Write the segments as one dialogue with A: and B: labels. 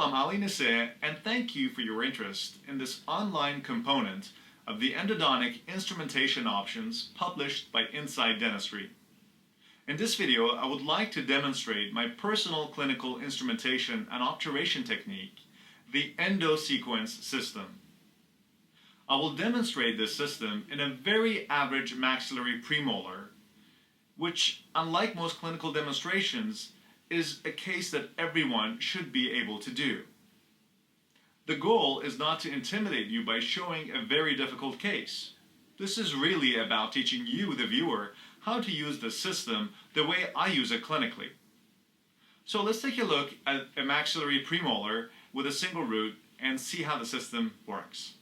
A: I'm Ali Nasser, and thank you for your interest in this online component of the endodontic instrumentation options published by Inside Dentistry. In this video, I would like to demonstrate my personal clinical instrumentation and obturation technique, the EndoSequence system. I will demonstrate this system in a very average maxillary premolar, which, unlike most clinical demonstrations, is a case that everyone should be able to do. The goal is not to intimidate you by showing a very difficult case. This is really about teaching you, the viewer, how to use the system the way I use it clinically. So let's take a look at a maxillary premolar with a single root and see how the system works.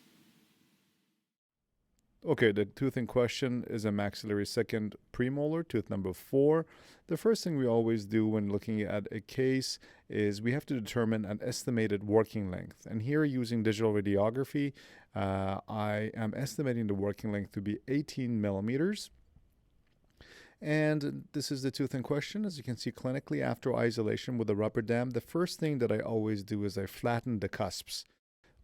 B: Okay, the tooth in question is a maxillary second premolar, tooth number 4. The first thing we always do when looking at a case is we have to determine an estimated working length. And here, using digital radiography, I am estimating the working length to be 18 millimeters. And this is the tooth in question. As you can see clinically, after isolation with a rubber dam, the first thing that I always do is I flatten the cusps.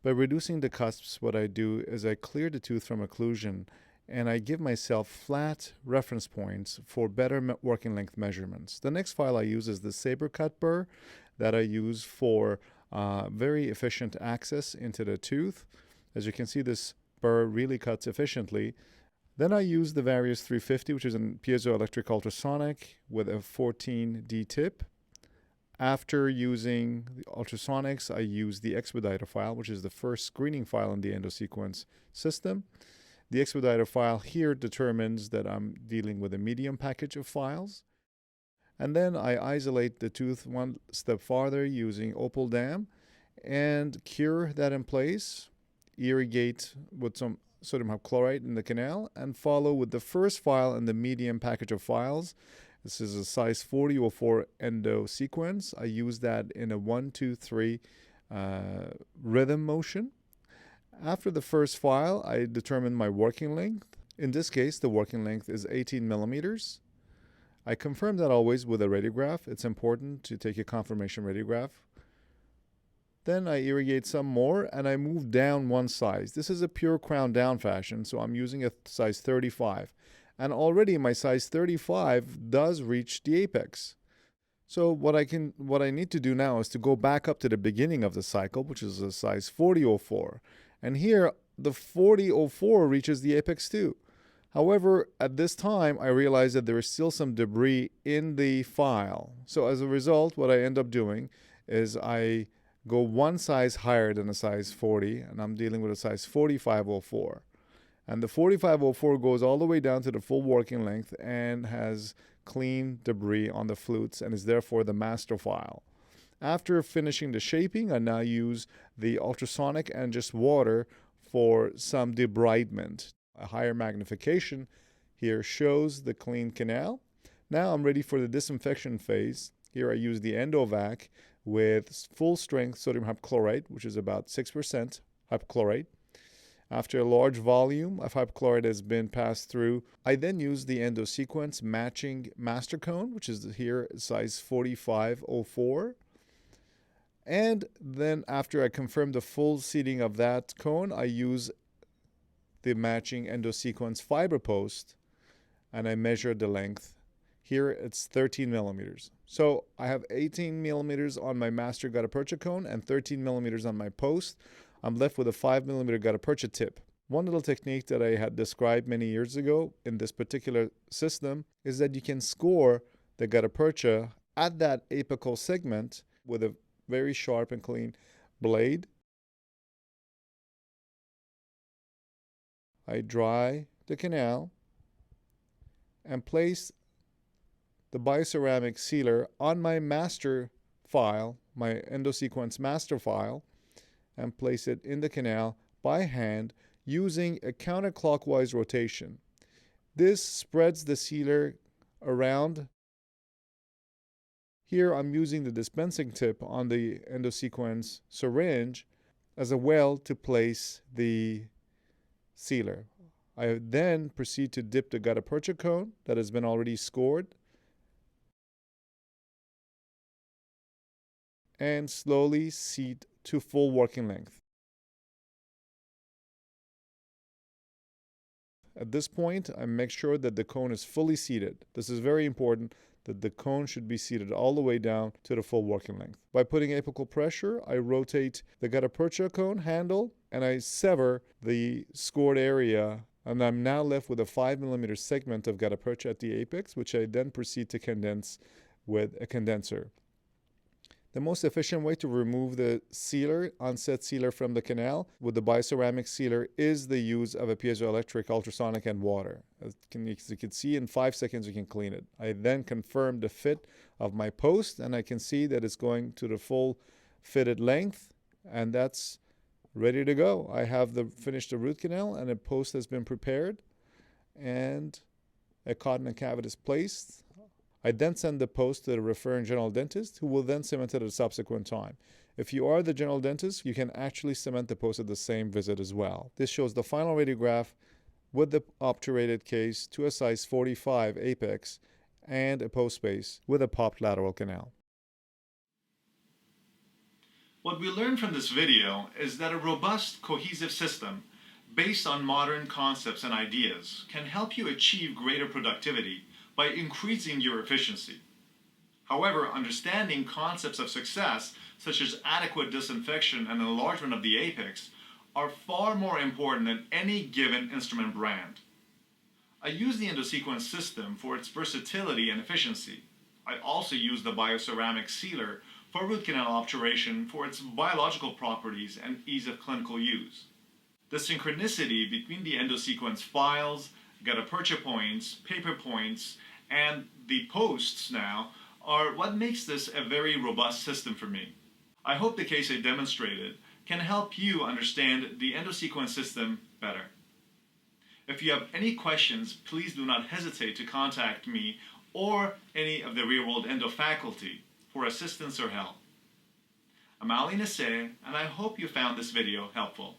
B: By reducing the cusps, what I do is I clear the tooth from occlusion and I give myself flat reference points for better working length measurements. The next file I use is the saber cut burr that I use for very efficient access into the tooth. As you can see, this burr really cuts efficiently. Then I use the Various 350, which is a piezoelectric ultrasonic with a 14D tip. After using the ultrasonics, I use the expediter file, which is the first screening file in the EndoSequence system. The expediter file here determines that I'm dealing with a medium package of files. And then I isolate the tooth one step farther using opal dam and cure that in place, irrigate with some sodium hypochlorite in the canal, and follow with the first file in the medium package of files. This is a size 40/04 EndoSequence. I use that in a 1-2-3 rhythm motion. After the first file, I determine my working length. In this case, the working length is 18 millimeters. I confirm that always with a radiograph. It's important to take a confirmation radiograph. Then I irrigate some more and I move down one size. This is a pure crown down fashion, so I'm using a size 35. And already my size 35 does reach the apex. So what I need to do now is to go back up to the beginning of the cycle, which is a size 40/04. And here the 40/04 reaches the apex too. However, at this time I realize that there is still some debris in the file. So as a result, what I end up doing is I go one size higher than a size 40, and I'm dealing with a size 45/04. And the 45/04 goes all the way down to the full working length and has clean debris on the flutes and is therefore the master file. After finishing the shaping, I now use the ultrasonic and just water for some debridement. A higher magnification here shows the clean canal. Now I'm ready for the disinfection phase. Here I use the EndoVac with full strength sodium hypochlorite, which is about 6% hypochlorite. After a large volume of hypochlorite has been passed through, I then use the EndoSequence matching master cone, which is here size 45/04. And then after I confirm the full seating of that cone, I use the matching EndoSequence fiber post and I measure the length. Here it's 13 millimeters. So I have 18 millimeters on my master gutta percha cone and 13 millimeters on my post. I'm left with a 5 millimeter gutta percha tip. One little technique that I had described many years ago in this particular system is that you can score the gutta percha at that apical segment with a very sharp and clean blade. I dry the canal and place the bioceramic sealer on my master file, my EndoSequence master file, and place it in the canal by hand using a counterclockwise rotation. This spreads the sealer around. Here I'm using the dispensing tip on the EndoSequence syringe as a well to place the sealer. I then proceed to dip the gutta percha cone that has been already scored and slowly seat to full working length. At this point, I make sure that the cone is fully seated. This is very important, that the cone should be seated all the way down to the full working length. By putting apical pressure, I rotate the gutta percha cone handle and I sever the scored area, and I'm now left with a 5mm segment of gutta percha at the apex, which I then proceed to condense with a condenser. The most efficient way to remove the sealer, onset sealer from the canal with the bioceramic sealer is the use of a piezoelectric ultrasonic and water. As you can see, in 5 seconds you can clean it. I then confirm the fit of my post, and I can see that it's going to the full fitted length, and that's ready to go. I have finished the root canal, and a post has been prepared, and a cotton and cavity is placed. I then send the post to the referring general dentist, who will then cement it at a subsequent time. If you are the general dentist, you can actually cement the post at the same visit as well. This shows the final radiograph with the obturated case to a size 45 apex and a post space with a popped lateral canal.
A: What we learned from this video is that a robust, cohesive system based on modern concepts and ideas can help you achieve greater productivity by increasing your efficiency. However, understanding concepts of success, such as adequate disinfection and enlargement of the apex, are far more important than any given instrument brand. I use the EndoSequence system for its versatility and efficiency. I also use the bioceramic sealer for root canal obturation for its biological properties and ease of clinical use. The synchronicity between the EndoSequence files, gutta percha points, paper points, and the posts now are what makes this a very robust system for me. I hope the case I demonstrated can help you understand the EndoSequence system better. If you have any questions, please do not hesitate to contact me or any of the Real World Endo faculty for assistance or help. I'm Ali Nasseh, and I hope you found this video helpful.